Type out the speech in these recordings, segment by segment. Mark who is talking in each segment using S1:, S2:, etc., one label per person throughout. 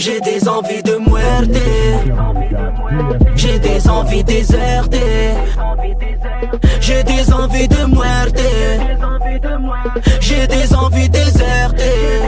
S1: J'ai des envies de muerte. J'ai des envies désertées. J'ai des envies de muerte. J'ai des envies désertées.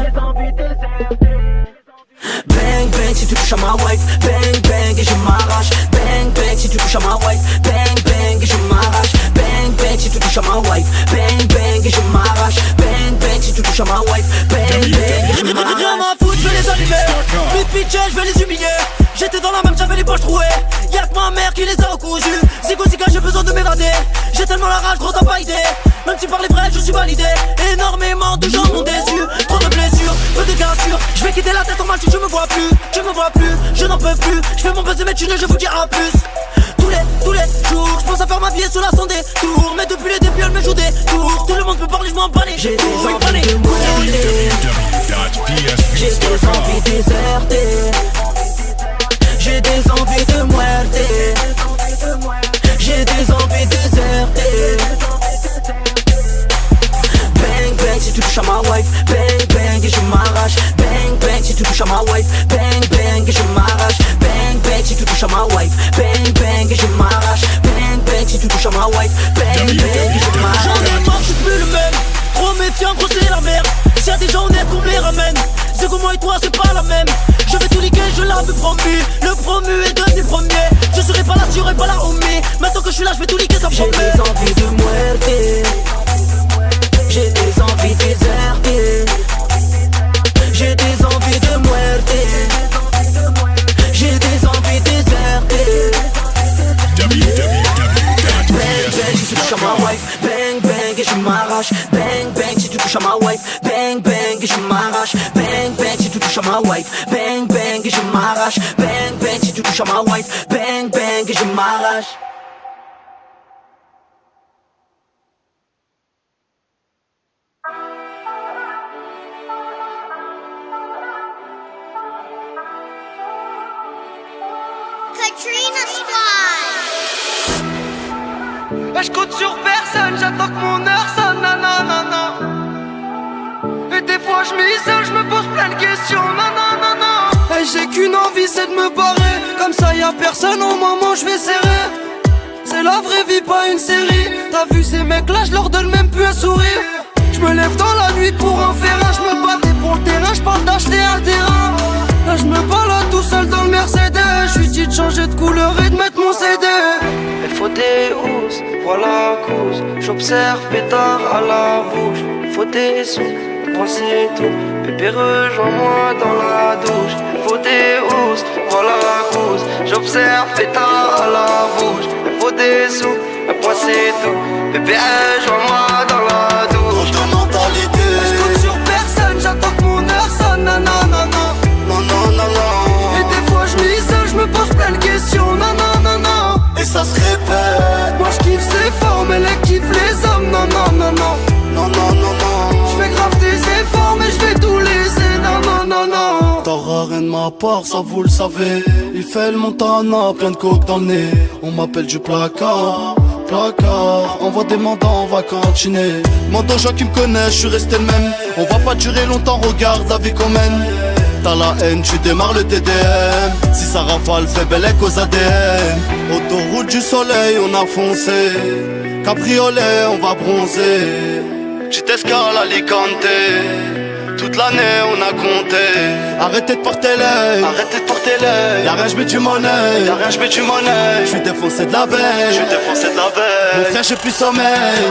S1: Bang bang si tu touches à ma wife. Bang bang et je m'arrache. Bang bang si tu touches à ma wife. Bang bang et je m'arrache. Bang bang si tu touches à ma wife. Bang bang et je m'arrache. Bang bang si tu touches à ma wife. Bang bang et je m'arrache. Rien à foutre, je vais les allumer. Mes pitchers, je vais les humilier. J'étais dans la merde, j'avais les poches trouées. Y'a que ma mère qui les a recousues. Zigo Zika, j'ai besoin de m'évader. J'ai tellement la rage, gros t'as pas idée. Même si par les vrais, je suis validé. Énormément de gens m'ont déçu. Trop de blessures, peu de cassures. Je vais quitter la tête en mal si tu me vois plus. Tu me vois plus, je n'en peux plus. Je fais mon buzz de mes thunes, je vous dis à plus. Tous les jours, je pense à faire ma vie sous la sonde des tours. Mais depuis les débuts, elle me joue des tours. Tout le monde peut parler, je m'en bats les. J'ai des envies de mourir. J'ai des envies désertées. J'ai des envies de muerte. J'ai des envies désertées. Bang bang si tu touches à ma wife. Bang bang et je m'arrache. Bang bang si tu touches à ma wife. Bang bang et je m'arrache. Bang bang si tu touches à ma wife. Bang bang et je m'arrache. Bang bang si tu touches à ma wife. Bang bang et je m'arrache. J'en ai marre, je suis plus le même. Trop méfiant, gros c'est la merde. S'il y a des gens honnêtes qu'on me les ramène. C'est que moi et toi c'est pas la même. Je vais tout liquer, je l'avais promu. Le promu est devenu premier. Je serai pas là, tu serai pas là, homie. Maintenant que je suis là, je vais tout liquer, ça promet. J'ai des envies de muerte. J'ai des envies désertées. J'ai des envies de muerte. J'ai des envies désertées. Bang bang si tu touches à ma wife. Bang bang et je m'arrache. Bang bang si tu touches à ma wife. Bang bang et je m'arrache. Bang bang si tu touches à ma wife. Bang bang et je m'arrache. Bang bang si tu touches à ma wife. Bang bang et je m'arrache.
S2: Katrina Squad.
S3: Je compte sur personne, j'attends que mon heure sonne, nanana. Et des fois je m'isole, je me pose plein de questions, nanana. Et j'ai qu'une envie, c'est de me barrer. Comme ça y'a personne au moment je vais serrer. C'est la vraie vie, pas une série. T'as vu ces mecs là, je leur donne même plus un sourire. Je me lève dans la nuit pour en faire un. Je me battais pour le terrain, je parle d'acheter un terrain. Là je me balade tout seul dans le Mercedes. Je lui dis de changer de couleur et de mettre mon CD. Il faut des housses, voilà cause. J'observe pétard à la bouche. Il faut des sous, penser tout. Bébé rejoins-moi dans la douche. Il faut des housses, voilà cause. J'observe pétard à la bouche. Il faut des sous, penser tout. Bébé rejoins-moi dans la douche.
S4: Trop de mentalité.
S3: Je compte sur personne, j'attends que mon heure sonne, nanana.
S4: Non, non, non, non.
S3: Et des fois je m'isole, je me pose plein de questions, nanana.
S4: Et ça se répète.
S3: Moi je kiffe ses formes, elle kiffe les hommes, non, non, non, non.
S4: Non, non, non, non.
S3: Je fais grave des efforts, mais je vais tout laisser, non, non, non, non.
S4: T'auras rien de ma part, ça vous le savez. Il fait le Montana, plein de coke dans le nez. On m'appelle du placard. Placard, envoie des mandats, on va cantiner. Demande aux gens qui me connaissent, je suis resté le même. On va pas durer longtemps, regarde la vie qu'on mène. T'as la haine, tu démarres le TDM. Si ça rafale, fais belle aux ADN. Autoroute du soleil, on a foncé. Cabriolet, on va bronzer. Petite escale à Alicante. Toute l'année, on a compté. Arrêtez de porter l'œil.
S3: Arrêtez de porter l'œil.
S4: Y'a rien, j'mets du monnaie.
S3: Y'a rien, j'mets du monnaie.
S4: J'suis défoncé de la veille.
S3: J'suis défoncé de la veille.
S4: Mon frère, j'ai plus sommeil.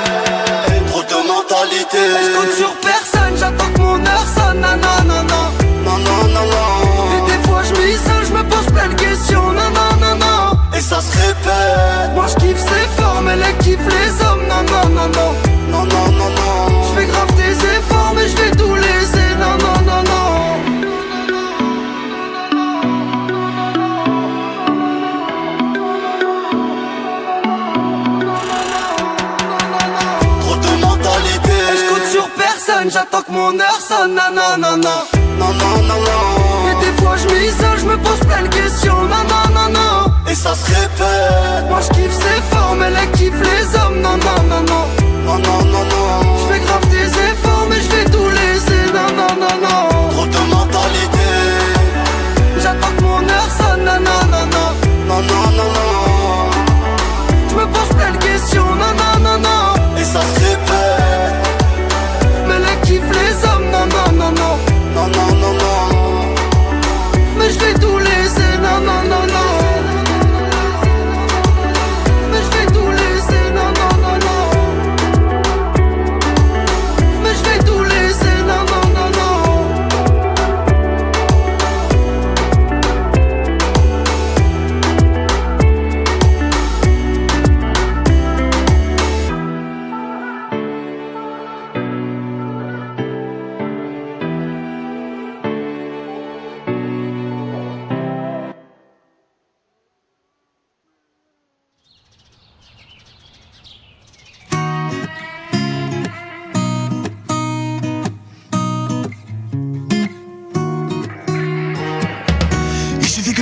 S4: Trop de mentalité.
S3: Je compte sur personne, j'attends que mon heure sonne, nanana.
S4: Non, non, non, non.
S3: Et des fois je m'isole, je me pose plein de questions, nanana.
S4: Et ça se répète.
S3: Moi je kiffe ses formes, elle kiffe les hommes, nanana.
S4: Non, non, non, non.
S3: Je fais grave des efforts, mais je vais tout laisser, nanana.
S4: Trop de mentalité.
S3: Je compte sur personne, j'attends que mon heure sonne, nanana.
S4: Non, non, non, non.
S3: Et des fois je m'isole, je me pose plein de questions, nanana.
S4: Et ça se répète.
S3: Moi je kiffe ses formes, elle kiffe les hommes, nanana.
S4: Non, non, non, non.
S3: Je fais grave des efforts, mais je vais tout laisser, nanana.
S4: Trop de mentalité.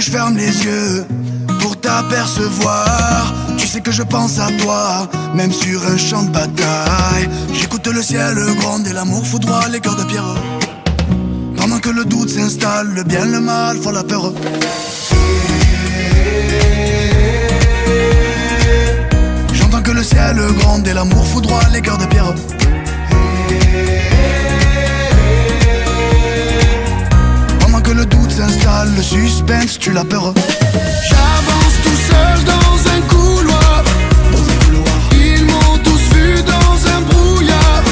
S5: je ferme les yeux pour t'apercevoir. Tu sais que je pense à toi, même sur un champ de bataille. J'écoute le ciel gronde et l'amour foudroie les cœurs de pierre. Pendant que le doute s'installe, le bien, le mal font la peur. J'entends que le ciel gronde et l'amour foudroie les cœurs de pierre. Pendant que le doute s'installe, le suspense tue la peur. J'avance tout seul dans un couloir. Ils m'ont tous vu dans un brouillard.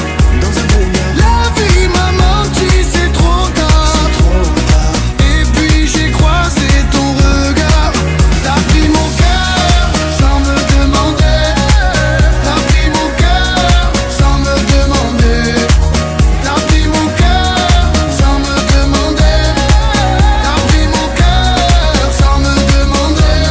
S5: La vie m'a menti, c'est trop tard. Et puis j'ai croisé ton regard. T'as pris mon cœur sans me demander. T'as pris mon cœur sans me demander. T'as pris mon cœur sans me demander. T'as pris mon cœur sans me demander.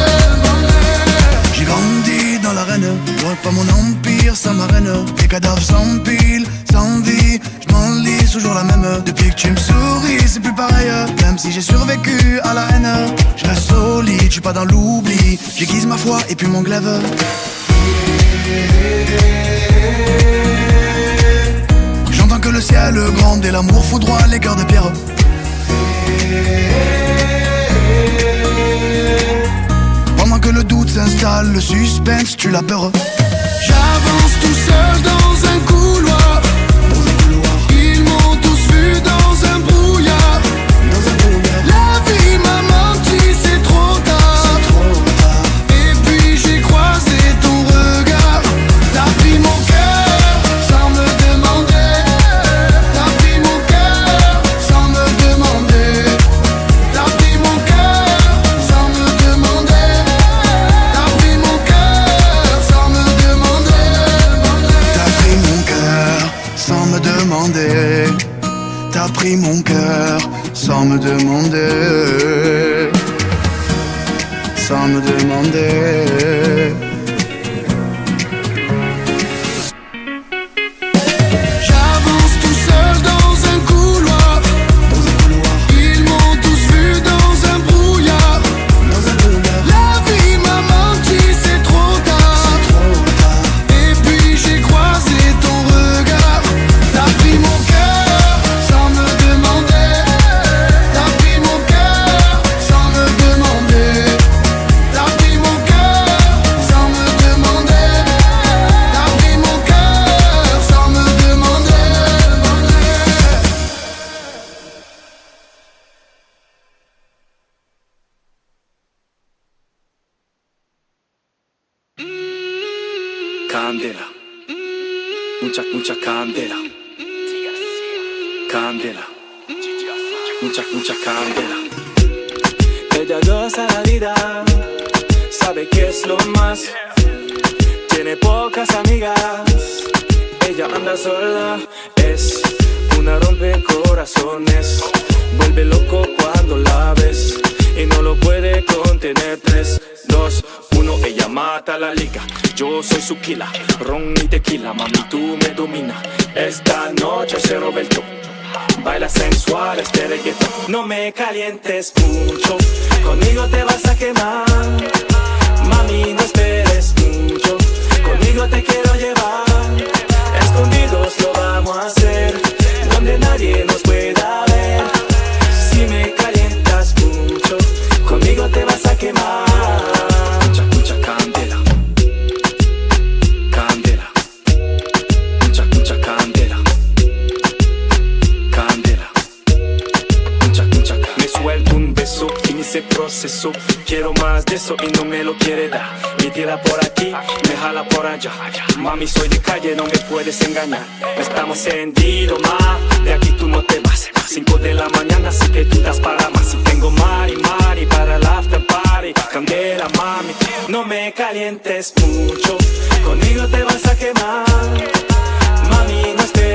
S5: J'ai grandi dans l'arène, loin pas mon empire, ça m'arène. Les cadavres s'empilent, sans vie, je m'enlise toujours la même. Depuis que tu me souris, c'est plus pareil. Même si j'ai survécu à la haine, je reste solide, je suis pas dans l'oubli. J'aiguise ma foi et puis mon glaive. J'entends que le ciel gronde et l'amour foudroie les cœurs de pierre. Pendant que le doute s'installe, le suspense tue la peur. J'avance tout seul dans un couloir. Ils m'ont tous vu dans un brouillard. La vie m'a menti, c'est trop tard. Et puis j'ai croisé ton regard. T'as pris mon cœur sans me demander. T'as pris mon cœur sans me demander. T'as pris mon cœur sans me demander. T'as pris mon cœur sans me demander. T'as pris mon cœur sans me demander. T'as pris mon cœur sans me demander. Sans me demander. J'avance tout seul dans un couloir. Ils m'ont tous vu dans un brouillard. La vie m'a menti, c'est trop tard. Et puis j'ai croisé ton regard. T'as pris mon cœur sans me demander. T'as pris mon cœur sans me demander. T'as pris mon cœur sans me demander. T'as pris mon cœur sans me demander.
S6: Candela, mucha candela. Candela, mucha candela. Ella goza la vida, sabe que es lo más. Tiene pocas amigas, ella anda sola. Es una rompecorazones, vuelve loco cuando la ves y no lo puede contener. 3, 2, 1, ella mata la liga. Yo soy su killer, ron y tequila, mami tú me dominas. Esta noche se Roberto, baila sensual este reggaetón. No me calientes mucho, conmigo te vas a quemar. Mami no esperes mucho, conmigo te quiero llevar. Escondidos lo vamos a hacer, donde nadie nos pueda ver. Si me calientas mucho, conmigo te vas a quemar. Mucha candela. Candela. Mucha candela. Candela. Mucha. Me suelto un beso en ese proceso. Quiero más de eso y no me lo quiere dar. Me tira por aquí, me jala por allá. Mami, soy de calle, no me puedes engañar. Estamos encendidos, ma, de aquí tú no te vas. 5 de la mañana, así que tú das para más. Si tengo mari para el after party. Candela, mami, no me calientes mucho, conmigo te vas a quemar. Mami, no esperes